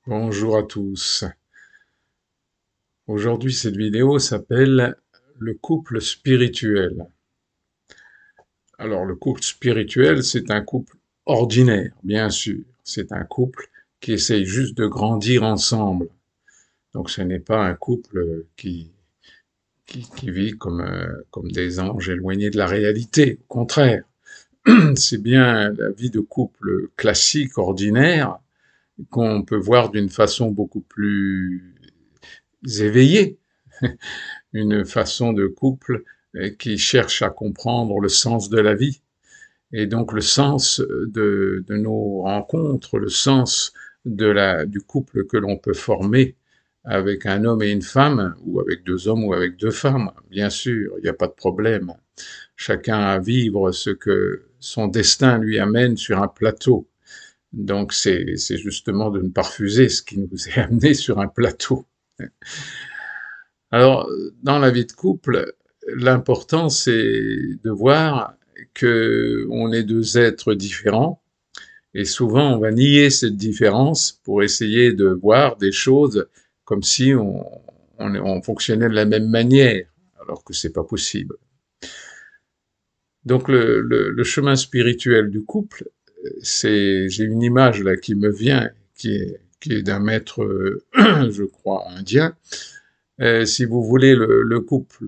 Bonjour à tous. Aujourd'hui, cette vidéo s'appelle le couple spirituel. Alors, le couple spirituel, c'est un couple ordinaire, bien sûr. C'est un couple qui essaye juste de grandir ensemble. Donc, ce n'est pas un couple qui vit comme des anges éloignés de la réalité. Au contraire, c'est bien la vie de couple classique, ordinaire, qu'on peut voir d'une façon beaucoup plus éveillée, une façon de couple qui cherche à comprendre le sens de la vie. Et donc le sens de nos rencontres, le sens du couple que l'on peut former avec un homme et une femme, ou avec deux hommes ou avec deux femmes, bien sûr, il n'y a pas de problème. Chacun à vivre ce que son destin lui amène sur un plateau. Donc c'est justement de ne pas refuser ce qui nous est amené sur un plateau. Alors, dans la vie de couple, l'important, c'est de voir que on est deux êtres différents, et souvent on va nier cette différence pour essayer de voir des choses comme si on fonctionnait de la même manière, alors que c'est pas possible. Donc le chemin spirituel du couple, j'ai une image là qui me vient, qui est d'un maître, je crois, indien. Si vous voulez, le couple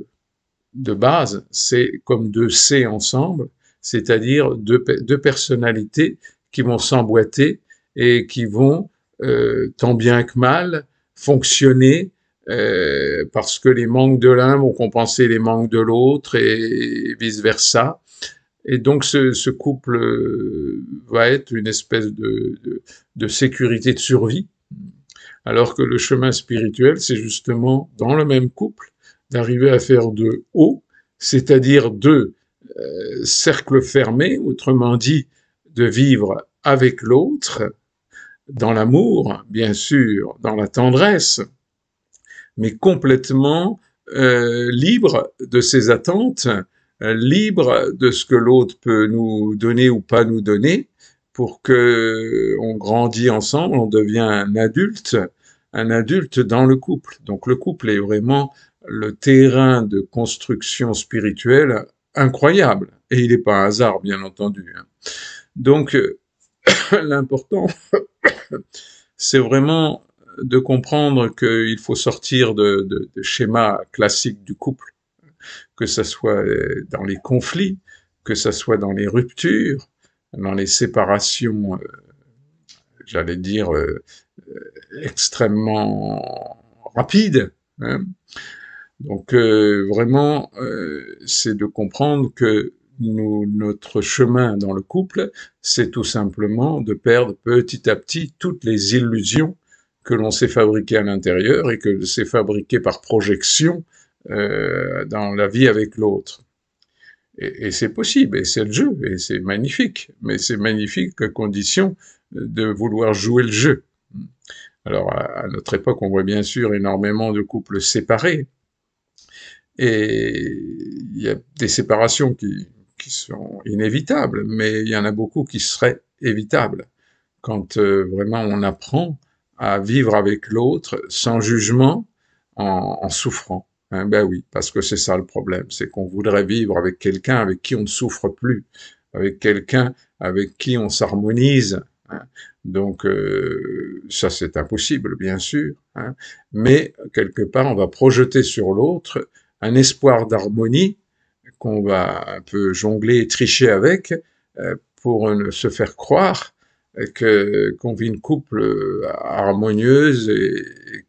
de base, c'est comme deux C ensemble, c'est-à-dire deux personnalités qui vont s'emboîter et qui vont, tant bien que mal, fonctionner parce que les manques de l'un vont compenser les manques de l'autre et vice-versa. Et donc ce couple va être une espèce de sécurité de survie, alors que le chemin spirituel, c'est justement dans le même couple d'arriver à faire de haut, c'est-à-dire deux cercles fermés, autrement dit, de vivre avec l'autre, dans l'amour, bien sûr, dans la tendresse, mais complètement libre de ses attentes, libre de ce que l'autre peut nous donner ou pas nous donner, pour que on grandit ensemble, on devient un adulte dans le couple. Donc le couple est vraiment le terrain de construction spirituelle incroyable. Et il n'est pas un hasard, bien entendu. Donc l'important, c'est vraiment de comprendre qu'il faut sortir de schémas classiques du couple, que ce soit dans les conflits, que ce soit dans les ruptures, dans les séparations, j'allais dire, extrêmement rapides. Hein. Donc vraiment, c'est de comprendre que notre chemin dans le couple, c'est tout simplement de perdre petit à petit toutes les illusions que l'on s'est fabriquées à l'intérieur et que l'on s'est fabriquées par projection dans la vie avec l'autre. Et c'est possible, et c'est le jeu, et c'est magnifique. Mais c'est magnifique à condition de vouloir jouer le jeu. Alors, à notre époque, on voit bien sûr énormément de couples séparés, et il y a des séparations qui sont inévitables, mais il y en a beaucoup qui seraient évitables quand vraiment on apprend à vivre avec l'autre sans jugement, en souffrant. Hein, ben oui, parce que c'est ça le problème, c'est qu'on voudrait vivre avec quelqu'un avec qui on ne souffre plus, avec quelqu'un avec qui on s'harmonise. Hein. Donc ça c'est impossible, bien sûr, hein, mais quelque part on va projeter sur l'autre un espoir d'harmonie qu'on va un peu jongler et tricher avec pour se faire croire qu'on vit une couple harmonieuse et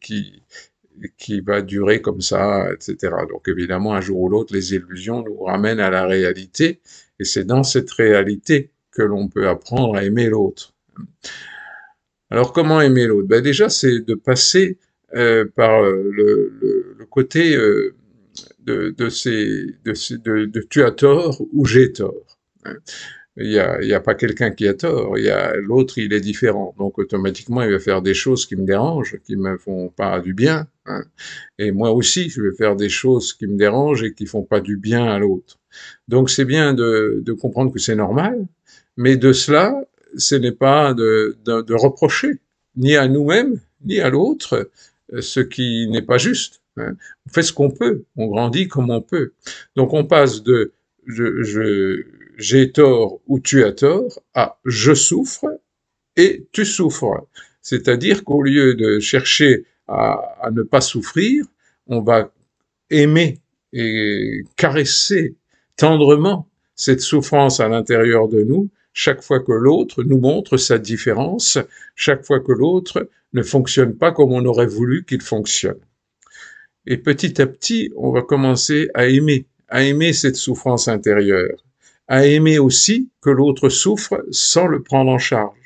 qui va durer comme ça, etc. Donc évidemment, un jour ou l'autre, les illusions nous ramènent à la réalité, et c'est dans cette réalité que l'on peut apprendre à aimer l'autre. Alors comment aimer l'autre? Ben déjà, c'est de passer par le côté de tu as tort ou j'ai tort. Hein. Il y a pas quelqu'un qui a tort, il y a l'autre, il est différent. Donc automatiquement, il va faire des choses qui me dérangent, qui me font pas du bien. Hein. Et moi aussi, je vais faire des choses qui me dérangent et qui font pas du bien à l'autre. Donc c'est bien de comprendre que c'est normal, mais de cela, ce n'est pas de reprocher, ni à nous-mêmes, ni à l'autre ce qui n'est pas juste. Hein. On fait ce qu'on peut, on grandit comme on peut. Donc on passe de j'ai tort ou tu as tort à je souffre et tu souffres. C'est-à-dire qu'au lieu de chercher à ne pas souffrir, on va aimer et caresser tendrement cette souffrance à l'intérieur de nous chaque fois que l'autre nous montre sa différence, chaque fois que l'autre ne fonctionne pas comme on aurait voulu qu'il fonctionne. Et petit à petit, on va commencer à aimer cette souffrance intérieure, à aimer aussi que l'autre souffre sans le prendre en charge.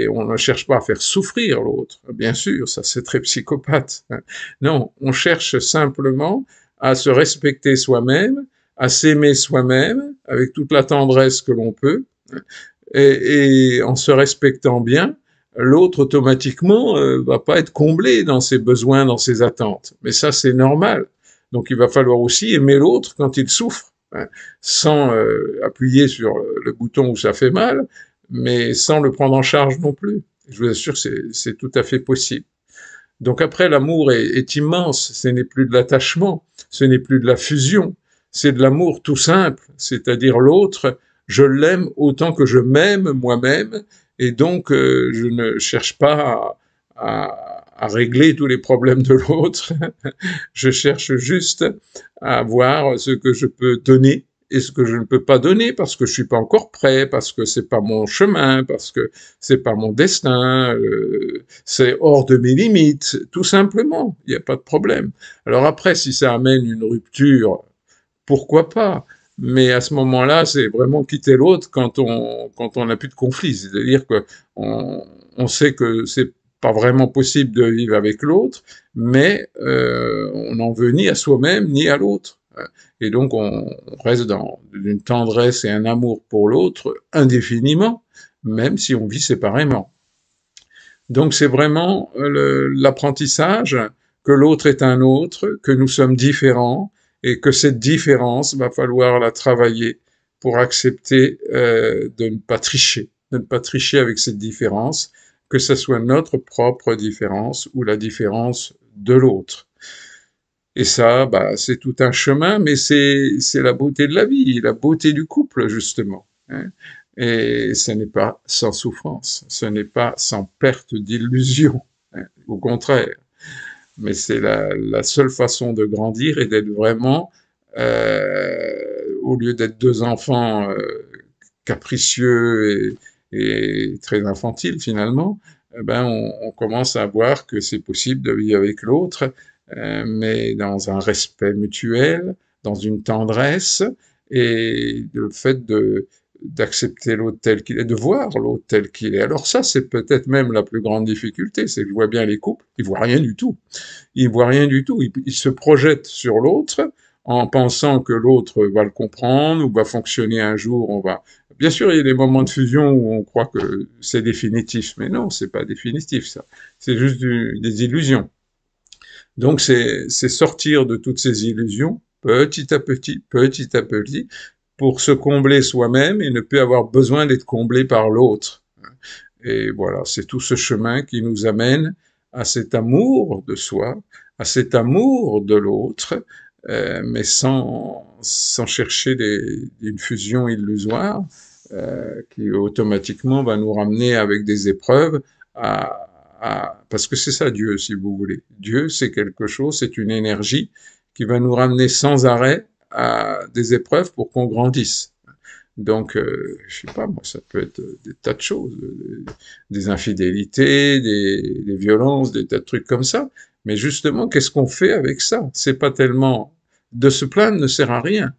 On ne cherche pas à faire souffrir l'autre, bien sûr, ça c'est très psychopathe. Non, on cherche simplement à se respecter soi-même, à s'aimer soi-même avec toute la tendresse que l'on peut, et en se respectant bien, l'autre automatiquement va pas être comblé dans ses besoins, dans ses attentes. Mais ça c'est normal. Donc il va falloir aussi aimer l'autre quand il souffre, hein, sans appuyer sur le bouton où ça fait mal, mais sans le prendre en charge non plus. Je vous assure que c'est tout à fait possible. Donc après, l'amour est immense, ce n'est plus de l'attachement, ce n'est plus de la fusion, c'est de l'amour tout simple, c'est-à-dire l'autre, je l'aime autant que je m'aime moi-même, et donc je ne cherche pas à régler tous les problèmes de l'autre, je cherche juste à voir ce que je peux donner et ce que je ne peux pas donner parce que je suis pas encore prêt, parce que c'est pas mon chemin, parce que c'est pas mon destin, c'est hors de mes limites, tout simplement. Il n'y a pas de problème. Alors après, si ça amène une rupture, pourquoi pas? Mais à ce moment-là, c'est vraiment quitter l'autre quand on n'a plus de conflit. C'est-à-dire que on sait que c'est pas vraiment possible de vivre avec l'autre, mais on n'en veut ni à soi-même ni à l'autre. Et donc on reste dans une tendresse et un amour pour l'autre indéfiniment, même si on vit séparément. Donc c'est vraiment l'apprentissage que l'autre est un autre, que nous sommes différents et que cette différence va falloir la travailler pour accepter de ne pas tricher avec cette différence, que ce soit notre propre différence ou la différence de l'autre. Et ça, bah, c'est tout un chemin, mais c'est la beauté de la vie, la beauté du couple, justement. Hein. Et ce n'est pas sans souffrance, ce n'est pas sans perte d'illusion, hein, au contraire. Mais c'est la seule façon de grandir et d'être vraiment, au lieu d'être deux enfants capricieux et très infantiles finalement, eh ben on commence à voir que c'est possible de vivre avec l'autre, mais dans un respect mutuel, dans une tendresse, et le fait d'accepter l'autre tel qu'il est, de voir l'autre tel qu'il est. Alors ça, c'est peut-être même la plus grande difficulté, c'est que je vois bien les couples, ils voient rien du tout. Ils voient rien du tout, ils se projettent sur l'autre en pensant que l'autre va le comprendre ou va fonctionner un jour, on va... Bien sûr, il y a des moments de fusion où on croit que c'est définitif, mais non, c'est pas définitif, ça. C'est juste des illusions. Donc c'est sortir de toutes ces illusions, petit à petit, pour se combler soi-même et ne plus avoir besoin d'être comblé par l'autre. Et voilà, c'est tout ce chemin qui nous amène à cet amour de soi, à cet amour de l'autre, mais sans chercher une fusion illusoire qui automatiquement va nous ramener avec des épreuves parce que c'est ça Dieu, si vous voulez. Dieu, c'est quelque chose, c'est une énergie qui va nous ramener sans arrêt à des épreuves pour qu'on grandisse. Donc, je sais pas, moi, ça peut être des tas de choses, des infidélités, des violences, des tas de trucs comme ça. Mais justement, qu'est-ce qu'on fait avec ça? C'est pas tellement de se plaindre ne sert à rien,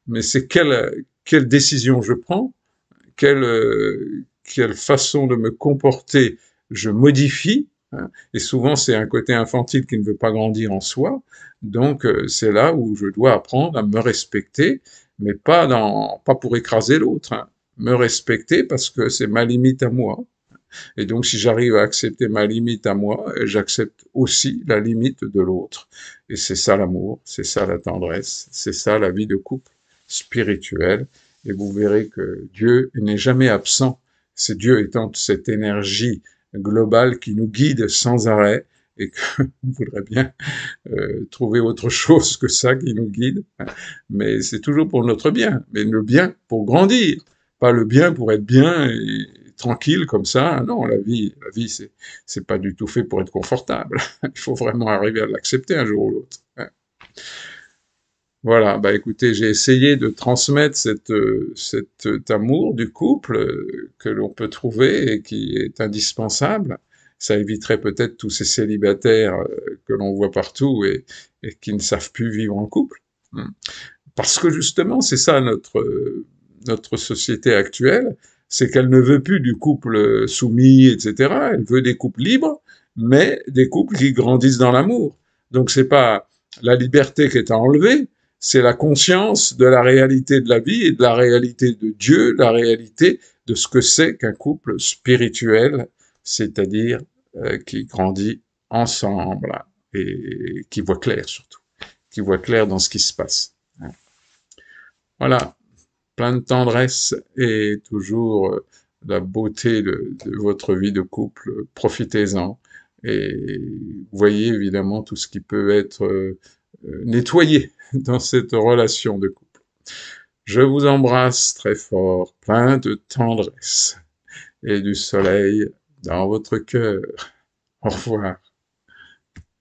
mais c'est quelle décision je prends, quelle façon de me comporter je modifie, hein, et souvent c'est un côté infantile qui ne veut pas grandir en soi, donc c'est là où je dois apprendre à me respecter, mais pas pour écraser l'autre, hein, me respecter parce que c'est ma limite à moi, et donc si j'arrive à accepter ma limite à moi, j'accepte aussi la limite de l'autre, et c'est ça l'amour, c'est ça la tendresse, c'est ça la vie de couple spirituelle, et vous verrez que Dieu n'est jamais absent, c'est Dieu étant cette énergie global qui nous guide sans arrêt et qu'on voudrait bien trouver autre chose que ça qui nous guide, mais c'est toujours pour notre bien, mais le bien pour grandir, pas le bien pour être bien et tranquille comme ça. Non, la vie, c'est pas du tout fait pour être confortable. Il faut vraiment arriver à l'accepter un jour ou l'autre. Voilà, bah écoutez, j'ai essayé de transmettre cet amour du couple que l'on peut trouver et qui est indispensable. Ça éviterait peut-être tous ces célibataires que l'on voit partout et qui ne savent plus vivre en couple. Hmm. Parce que justement, c'est ça notre société actuelle, c'est qu'elle ne veut plus du couple soumis, etc. Elle veut des couples libres, mais des couples qui grandissent dans l'amour. Donc c'est pas la liberté qui est à enlever, c'est la conscience de la réalité de la vie et de la réalité de Dieu, la réalité de ce que c'est qu'un couple spirituel, c'est-à-dire qui grandit ensemble et qui voit clair surtout, qui voit clair dans ce qui se passe. Voilà, plein de tendresse et toujours la beauté de votre vie de couple. Profitez-en et voyez évidemment tout ce qui peut être nettoyé dans cette relation de couple. Je vous embrasse très fort, plein de tendresse et du soleil dans votre cœur. Au revoir.